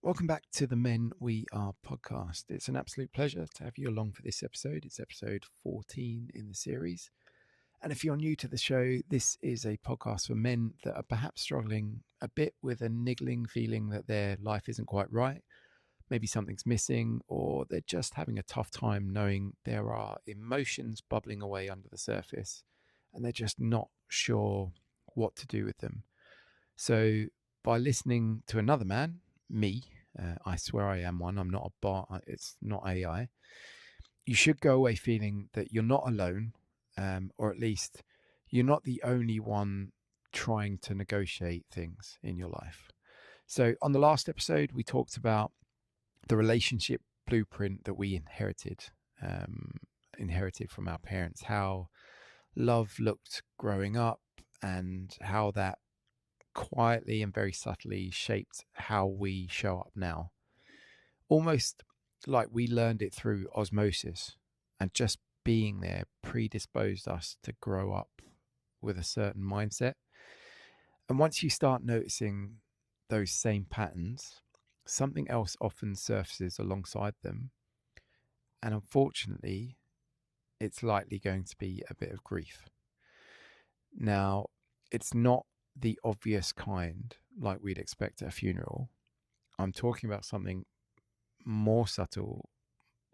Welcome back to the Men We Are podcast. It's an absolute pleasure to have you along for this episode. It's episode 14 in the series. And if you're new to the show, this is a podcast for men that are perhaps struggling a bit with a niggling feeling that their life isn't quite right. Maybe something's missing, or they're just having a tough time knowing there are emotions bubbling away under the surface and they're just not sure what to do with them. So by listening to another man, me, I swear I am one, I'm not a bot, it's not AI, you should go away feeling that you're not alone, or at least you're not the only one trying to negotiate things in your life. So on the last episode, we talked about the relationship blueprint that we inherited from our parents, how love looked growing up and how that quietly and very subtly shaped how we show up now. Almost like we learned it through osmosis, and just being there predisposed us to grow up with a certain mindset. And once you start noticing those same patterns, something else often surfaces alongside them. And unfortunately, it's likely going to be a bit of grief. Now, it's not the obvious kind like we'd expect at a funeral. I'm talking about something more subtle,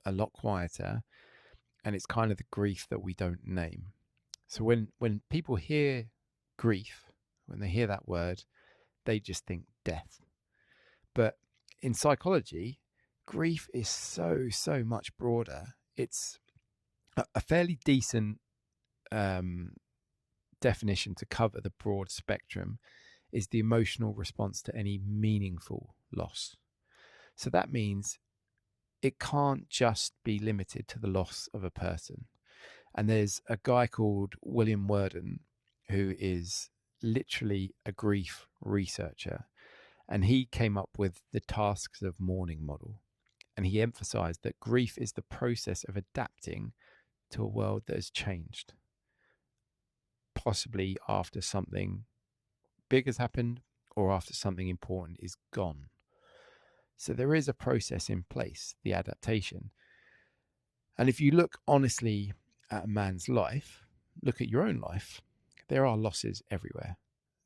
a lot quieter, and it's kind of the grief that we don't name. So when people hear grief, when they hear that word, they just think death. But in psychology, grief is so much broader. It's a fairly decent definition to cover the broad spectrum is the emotional response to any meaningful loss. So that means it can't just be limited to the loss of a person. And there's a guy called William Worden who is literally a grief researcher, and he came up with the tasks of mourning model. And he emphasized that grief is the process of adapting to a world that has changed, possibly after something big has happened or after something important is gone. So there is a process in place, the adaptation. And if you look honestly at a man's life, look at your own life, there are losses everywhere.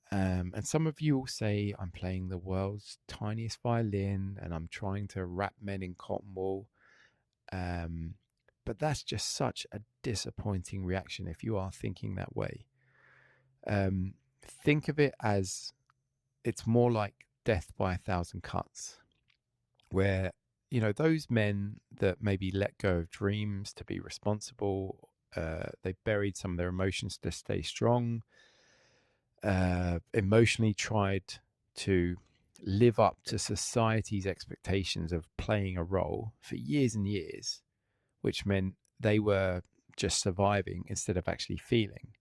And some of you will say, I'm playing the world's tiniest violin and I'm trying to wrap men in cotton wool. But that's just such a disappointing reaction if you are thinking that way. Think of it as it's more like death by 1,000 cuts, where, you know, those men that maybe let go of dreams to be responsible, they buried some of their emotions to stay strong, emotionally tried to live up to society's expectations of playing a role for years and years, which meant they were just surviving instead of actually feeling.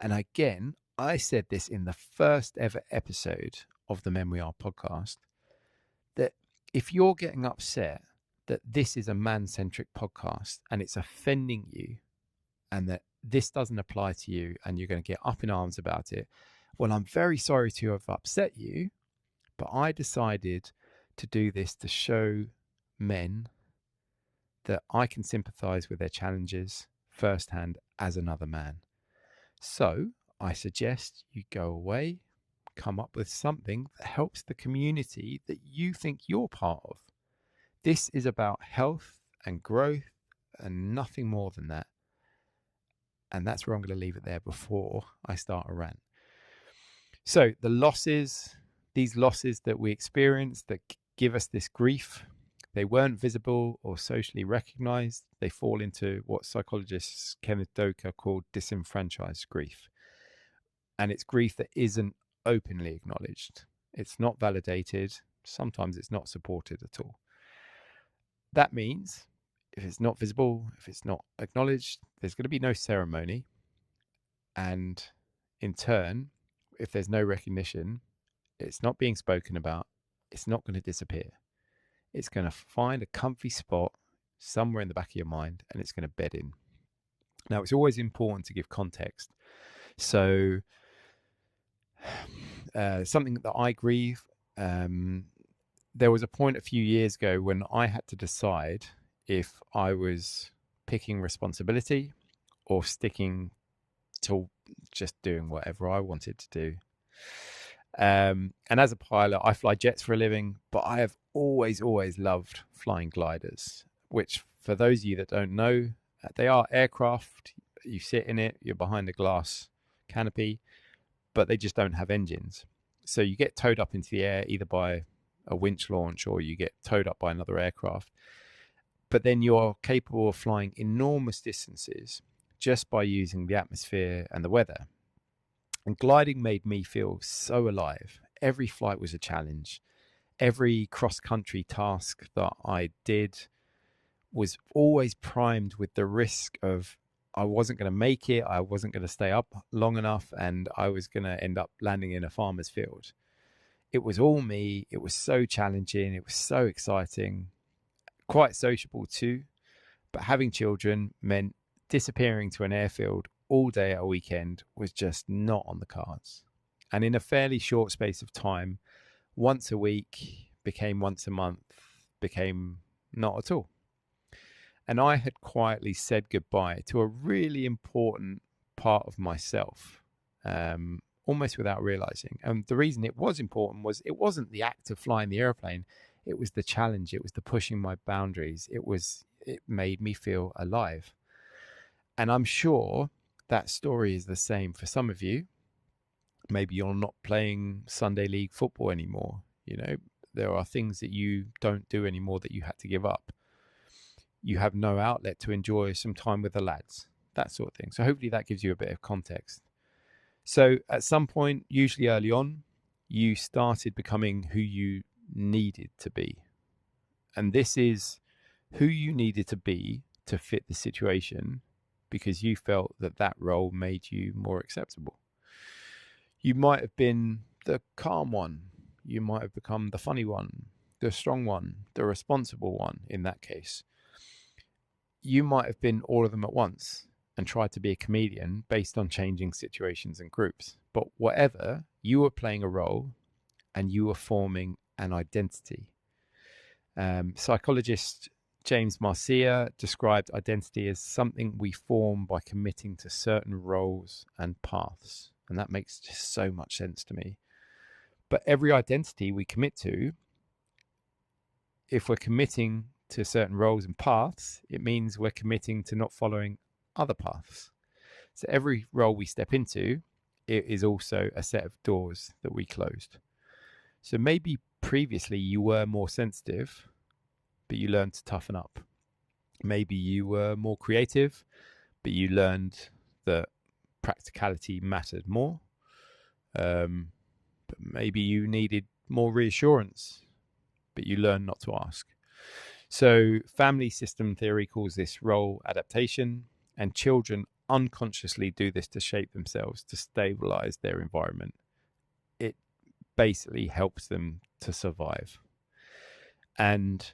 And again, I said this in the first ever episode of the Men We Are podcast, that if you're getting upset that this is a man-centric podcast and it's offending you and that this doesn't apply to you and you're going to get up in arms about it, well, I'm very sorry to have upset you, but I decided to do this to show men that I can sympathize with their challenges firsthand as another man. So I suggest you go away, come up with something that helps the community that you think you're part of. This is about health and growth and nothing more than that. And that's where I'm going to leave it there before I start a rant. So the losses, these losses that we experience that give us this grief, they weren't visible or socially recognized. They fall into what psychologist Kenneth Doka called disenfranchised grief. And it's grief that isn't openly acknowledged. It's not validated. Sometimes it's not supported at all. That means if it's not visible, if it's not acknowledged, there's going to be no ceremony. And in turn, if there's no recognition, it's not being spoken about, it's not going to disappear. It's going to find a comfy spot somewhere in the back of your mind and it's going to bed in. Now, it's always important to give context. So something that I grieve, there was a point a few years ago when I had to decide if I was picking responsibility or sticking to just doing whatever I wanted to do. And as a pilot, I fly jets for a living, but I have always loved flying gliders, which for those of you that don't know, they are aircraft. You sit in it, you're behind a glass canopy, but they just don't have engines. So you get towed up into the air either by a winch launch or you get towed up by another aircraft. But then you're capable of flying enormous distances just by using the atmosphere and the weather. And gliding made me feel so alive. Every flight was a challenge. Every cross-country task that I did was always primed with the risk of I wasn't going to make it, I wasn't going to stay up long enough, and I was going to end up landing in a farmer's field. It was all me. It was so challenging. It was so exciting, quite sociable too. But having children meant disappearing to an airfield all day at a weekend was just not on the cards. And in a fairly short space of time, once a week became once a month, became not at all. And I had quietly said goodbye to a really important part of myself, almost without realizing. And the reason it was important was it wasn't the act of flying the airplane. It was the challenge. It was the pushing my boundaries. It made me feel alive. And I'm sure that story is the same for some of you. Maybe you're not playing Sunday league football anymore. There are things that you don't do anymore that you had to give up. You have no outlet to enjoy some time with the lads, that sort of thing. So hopefully that gives you a bit of context. So at some point, usually early on, you started becoming who you needed to be. And this is who you needed to be to fit the situation because you felt that role made you more acceptable. You might have been the calm one. You might have become the funny one, the strong one, the responsible one in that case. You might have been all of them at once and tried to be a comedian based on changing situations and groups. But whatever, you were playing a role and you were forming an identity. Psychologist James Marcia described identity as something we form by committing to certain roles and paths. And that makes just so much sense to me. But every identity we commit to, if we're committing to certain roles and paths, it means we're committing to not following other paths. So every role we step into, it is also a set of doors that we closed. So maybe previously you were more sensitive, but you learned to toughen up. Maybe you were more creative, but you learned that practicality mattered more. But maybe you needed more reassurance, but you learned not to ask. So family system theory calls this role adaptation, and children unconsciously do this to shape themselves, to stabilize their environment. It basically helps them to survive. And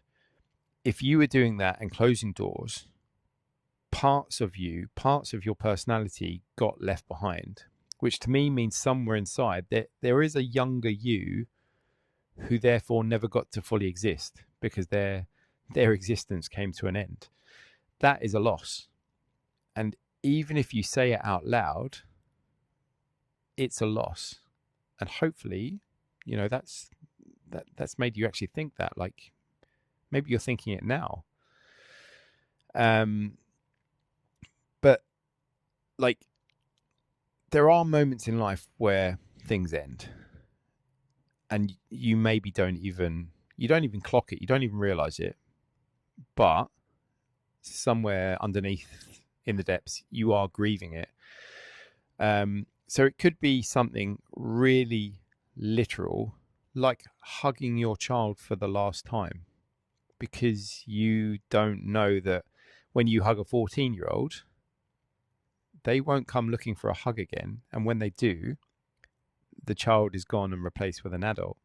if you were doing that and closing doors, parts of your personality got left behind, which to me means somewhere inside there is a younger you who therefore never got to fully exist because their existence came to an end. That is a loss. And even if you say it out loud, it's a loss. And hopefully, that's made you actually think that, like maybe you're thinking it now. But like there are moments in life where things end and you maybe don't even clock it. You don't even realize it, but somewhere underneath in the depths, you are grieving it. So it could be something really literal, like hugging your child for the last time, because you don't know that when you hug a 14-year-old, they won't come looking for a hug again. And when they do, the child is gone and replaced with an adult.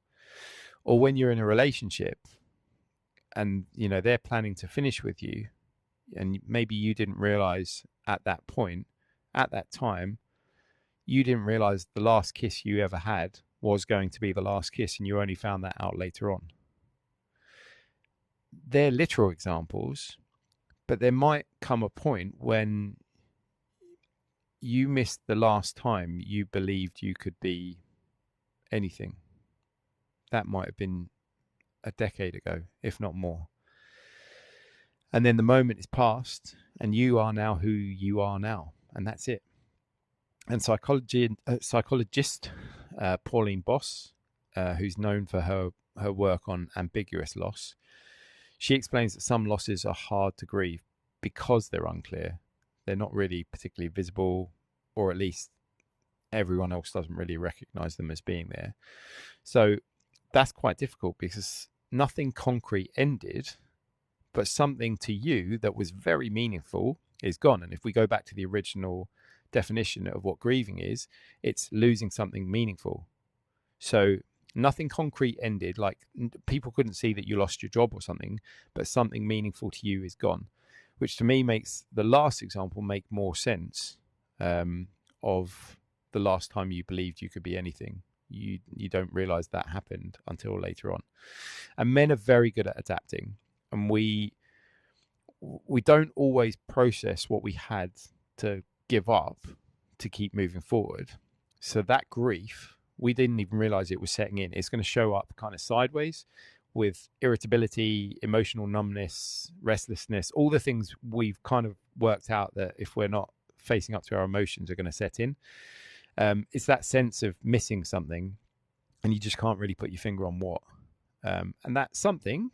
Or when you're in a relationship and, they're planning to finish with you, and maybe you didn't realize at that point, at that time, you didn't realize the last kiss you ever had was going to be the last kiss, and you only found that out later on. they're literal examples, but there might come a point when you missed the last time you believed you could be anything. That might have been a decade ago, if not more. And then the moment is past, and you are now who you are now, and that's it. And psychologist Pauline Boss, who's known for her work on ambiguous loss, she explains that some losses are hard to grieve because they're unclear. They're not really particularly visible, or at least everyone else doesn't really recognize them as being there. So that's quite difficult because nothing concrete ended, but something to you that was very meaningful is gone. And if we go back to the original definition of what grieving is, it's losing something meaningful. So nothing concrete ended, like people couldn't see that you lost your job or something, but something meaningful to you is gone, which to me makes the last example make more sense, of the last time you believed you could be anything. You don't realize that happened until later on. And men are very good at adapting, and we don't always process what we had to give up to keep moving forward. So that grief, we didn't even realize it was setting in. It's going to show up kind of sideways with irritability, emotional numbness, restlessness, all the things we've kind of worked out that if we're not facing up to our emotions are going to set in. It's that sense of missing something, and you just can't really put your finger on what. And that something,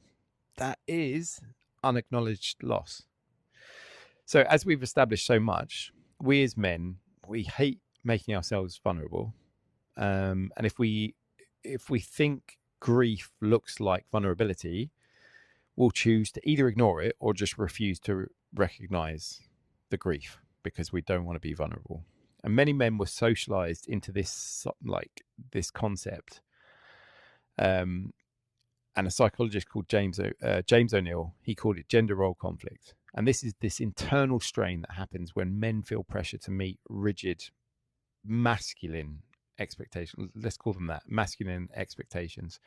that is unacknowledged loss. So as we've established so much, we as men, we hate making ourselves vulnerable. And if we think grief looks like vulnerability, we'll choose to either ignore it or just refuse to recognize the grief because we don't want to be vulnerable. And many men were socialized into this concept. And a psychologist called James O'Neill, he called it gender role conflict. And this is this internal strain that happens when men feel pressure to meet rigid, masculine expectations. Let's call them that, masculine expectations,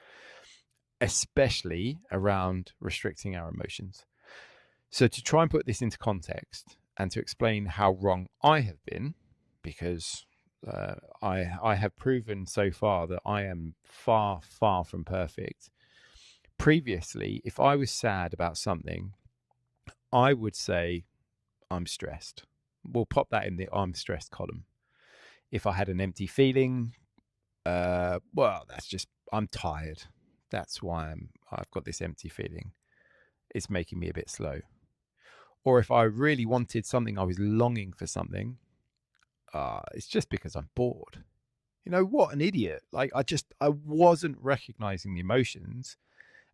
especially around restricting our emotions. So to try and put this into context and to explain how wrong I have been, because I have proven so far that I am far, far from perfect. Previously, if I was sad about something, I would say, I'm stressed. We'll pop that in the I'm stressed column. If I had an empty feeling, well, that's just, I'm tired. That's why I've got this empty feeling. It's making me a bit slow. Or if I really wanted something, I was longing for something, it's just because I'm bored. You know, what an idiot. Like, I wasn't recognizing the emotions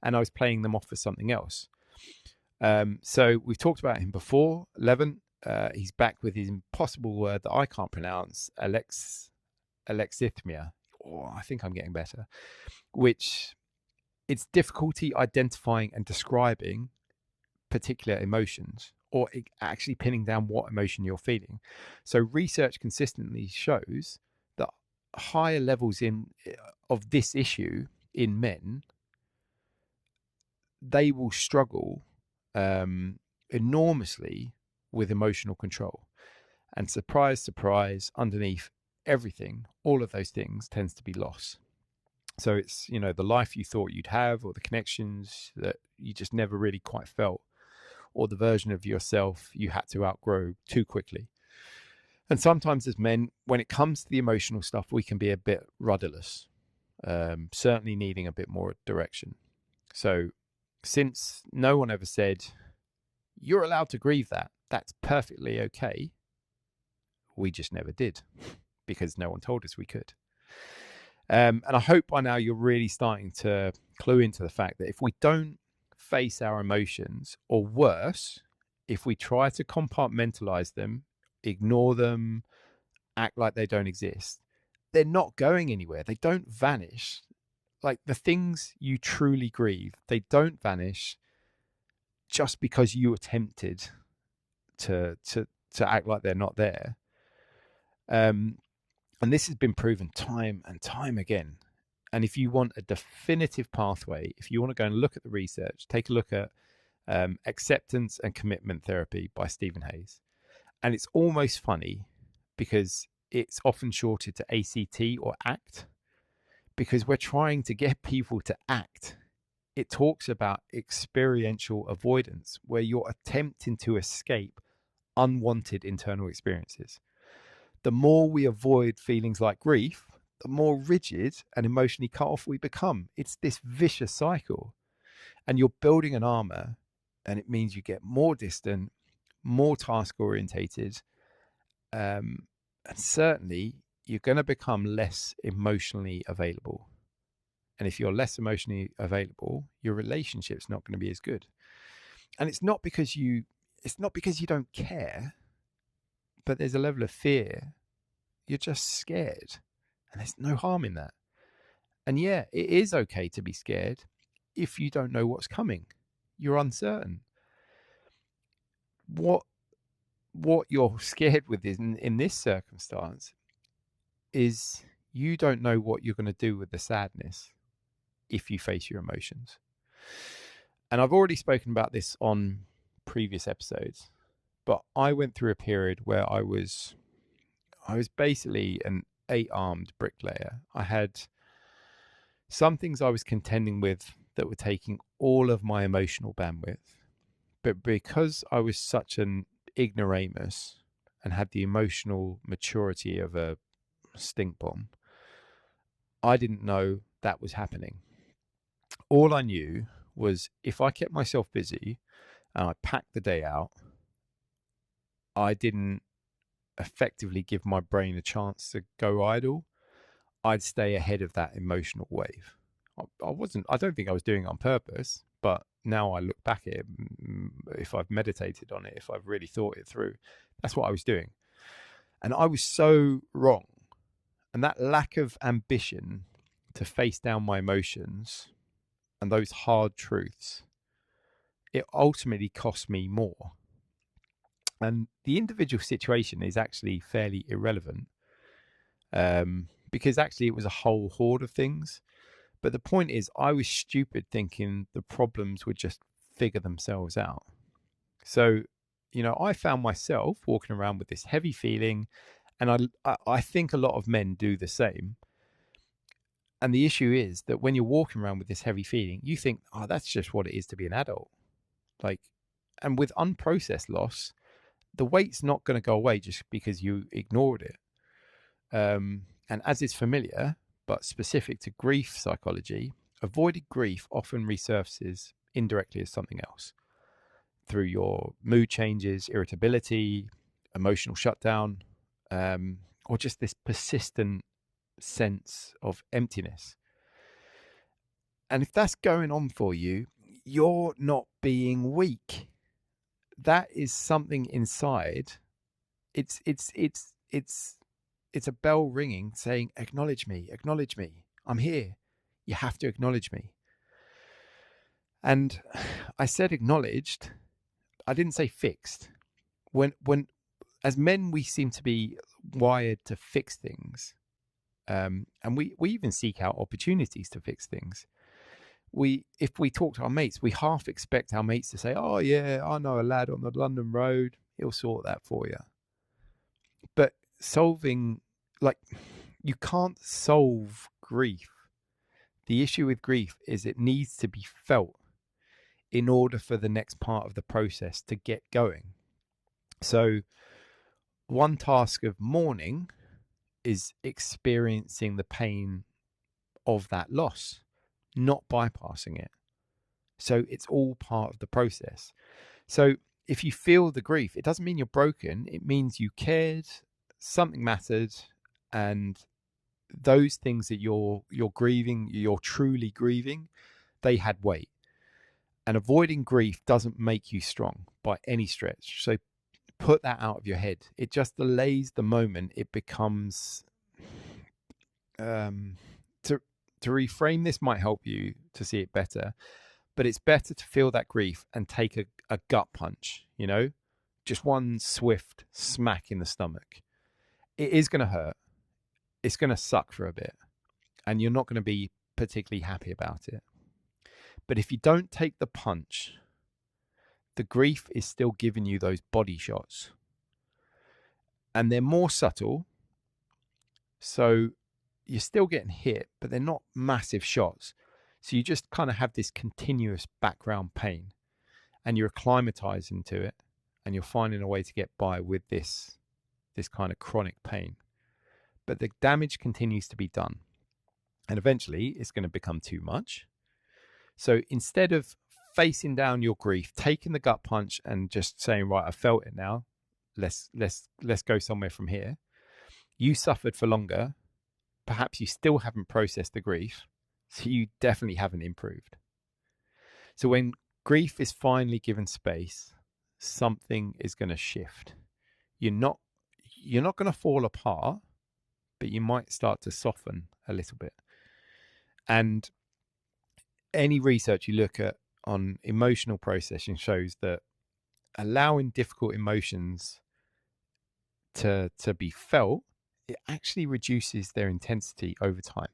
and I was playing them off for something else. So we've talked about him before. Levin, he's back with his impossible word that I can't pronounce, alexithymia. Oh, I think I'm getting better. Which, it's difficulty identifying and describing particular emotions, or actually pinning down what emotion you're feeling. So research consistently shows that higher levels of this issue in men, they will struggle enormously with emotional control. And surprise, surprise, underneath everything, all of those things tends to be loss. So it's, you know, the life you thought you'd have, or the connections that you just never really quite felt, or the version of yourself you had to outgrow too quickly. And sometimes as men, when it comes to the emotional stuff, we can be a bit rudderless, certainly needing a bit more direction. So since no one ever said, you're allowed to grieve that, that's perfectly okay, we just never did because no one told us we could. And I hope by now you're really starting to clue into the fact that if we don't face our emotions, or worse, if we try to compartmentalize them, ignore them, act like they don't exist, they're not going anywhere. They don't vanish. Like, the things you truly grieve, they don't vanish just because you attempted to act like they're not there. And this has been proven time and time again. And if you want a definitive pathway, if you want to go and look at the research, take a look at Acceptance and Commitment Therapy by Stephen Hayes. And it's almost funny because it's often shorted to ACT or ACT, because we're trying to get people to act. It talks about experiential avoidance, where you're attempting to escape unwanted internal experiences. The more we avoid feelings like grief, the more rigid and emotionally cut off we become. It's this vicious cycle. And you're building an armor, and it means you get more distant, more task orientated, and certainly you're going to become less emotionally available. And if you're less emotionally available, your relationship's not going to be as good. And it's not because you don't care, but there's a level of fear. You're just scared, and there's no harm in that. And yeah, it is okay to be scared if you don't know what's coming. You're uncertain. What you're scared with in this circumstance is you don't know what you're going to do with the sadness if you face your emotions. And I've already spoken about this on previous episodes, but I went through a period where I was basically an 8-armed bricklayer. I had some things I was contending with that were taking all of my emotional bandwidth. But because I was such an ignoramus and had the emotional maturity of a stink bomb, I didn't know that was happening. All I knew was if I kept myself busy and I packed the day out, I didn't effectively give my brain a chance to go idle. I'd stay ahead of that emotional wave. I don't think I was doing it on purpose, but now I look back at it, if I've meditated on it, if I've really thought it through, that's what I was doing. And I was so wrong. And that lack of ambition to face down my emotions and those hard truths, it ultimately cost me more. And the individual situation is actually fairly irrelevant, because actually it was a whole horde of things. But the point is, I was stupid thinking the problems would just figure themselves out. So, I found myself walking around with this heavy feeling, and I think a lot of men do the same. And the issue is that when you're walking around with this heavy feeling, you think, oh, that's just what it is to be an adult. And with unprocessed loss, the weight's not going to go away just because you ignored it. And as is familiar, but specific to grief psychology, avoided grief often resurfaces indirectly as something else through your mood changes, irritability, emotional shutdown, or just this persistent sense of emptiness. And if that's going on for you, you're not being weak. That is something inside. It's a bell ringing saying, acknowledge me, I'm here. You have to acknowledge me. And I said acknowledged, I didn't say fixed. When as men, we seem to be wired to fix things. And we even seek out opportunities to fix things. If we talk to our mates, we half expect our mates to say, oh yeah, I know a lad on the London road, he'll sort that for you. But you can't solve grief. The issue with grief is it needs to be felt in order for the next part of the process to get going. So one task of mourning is experiencing the pain of that loss, not bypassing it. So it's all part of the process. So if you feel the grief, it doesn't mean you're broken. It means you cared, something mattered, and those things that you're grieving, you're truly grieving, they had weight. And avoiding grief doesn't make you strong by any stretch. So put that out of your head. It just delays the moment it becomes. To reframe this might help you to see it better, but it's better to feel that grief and take a gut punch, just one swift smack in the stomach. It is going to hurt. It's going to suck for a bit, and you're not going to be particularly happy about it. But if you don't take the punch, the grief is still giving you those body shots. And they're more subtle. So you're still getting hit, but they're not massive shots. So you just kind of have this continuous background pain, and you're acclimatizing to it, and you're finding a way to get by with this kind of chronic pain. But the damage continues to be done. And eventually it's going to become too much. So instead of facing down your grief, taking the gut punch and just saying, right, I felt it now, let's go somewhere from here. You suffered for longer. Perhaps you still haven't processed the grief, so you definitely haven't improved. So when grief is finally given space, something is going to shift. You're not going to fall apart, but you might start to soften a little bit. And any research you look at on emotional processing shows that allowing difficult emotions to be felt, it actually reduces their intensity over time,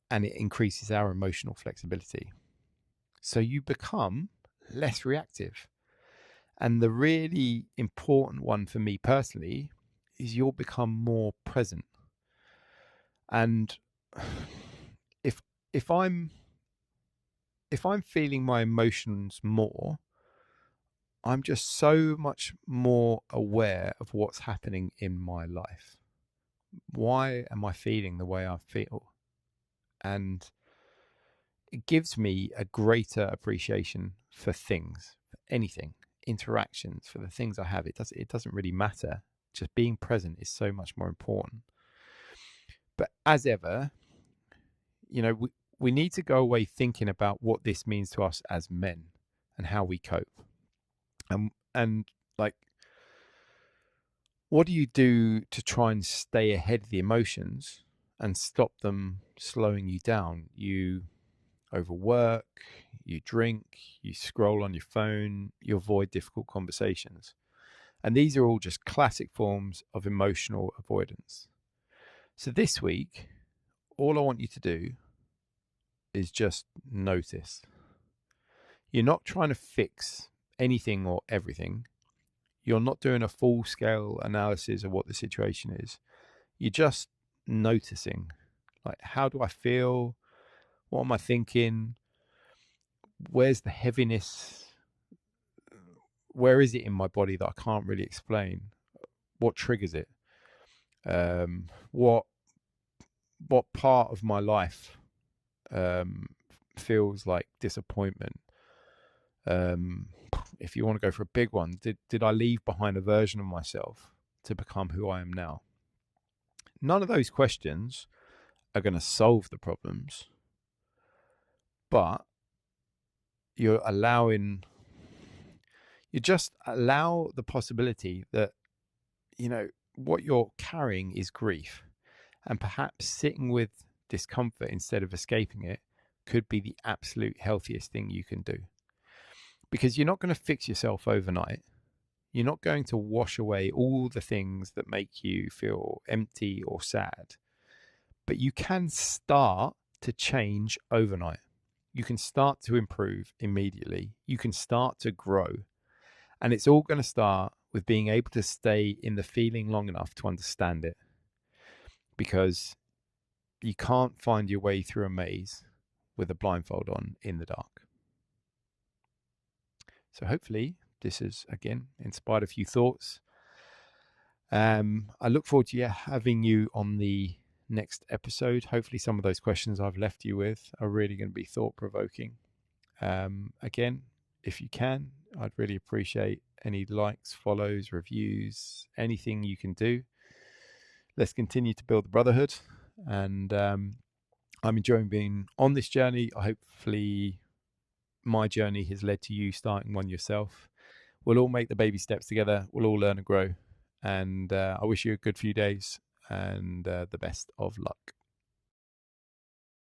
and it increases our emotional flexibility. So you become less reactive. And the really important one for me personally is you'll become more present. And if I'm feeling my emotions more, I'm just so much more aware of what's happening in my life. Why am I feeling the way I feel? And it gives me a greater appreciation for things, for anything, interactions, for the things I have. It doesn't really matter. Just being present is so much more important. But as ever, we need to go away thinking about what this means to us as men and how we cope. And like, what do you do to try and stay ahead of the emotions and stop them slowing you down? You overwork, you drink, you scroll on your phone, you avoid difficult conversations. And these are all just classic forms of emotional avoidance. So this week, all I want you to do is just notice. You're not trying to fix anything or everything. You're not doing a full-scale analysis of what the situation is. You're just noticing. Like, how do I feel? What am I thinking? Where's the heaviness? Where is it in my body that I can't really explain? What triggers it? What part of my life feels like disappointment? If you want to go for a big one, did I leave behind a version of myself to become who I am now? None of those questions are going to solve the problems, but you just allow the possibility that, what you're carrying is grief, and perhaps sitting with discomfort instead of escaping it could be the absolute healthiest thing you can do. Because you're not going to fix yourself overnight. You're not going to wash away all the things that make you feel empty or sad. But you can start to change overnight. You can start to improve immediately. You can start to grow. And it's all going to start with being able to stay in the feeling long enough to understand it. Because you can't find your way through a maze with a blindfold on in the dark. So hopefully this has, again, inspired a few thoughts. I look forward to having you on the next episode. Hopefully some of those questions I've left you with are really going to be thought-provoking. Again, if you can, I'd really appreciate any likes, follows, reviews, anything you can do. Let's continue to build the brotherhood. And I'm enjoying being on this journey. Hopefully my journey has led to you starting one yourself. We'll all make the baby steps together. We'll all learn and grow. And I wish you a good few days and the best of luck.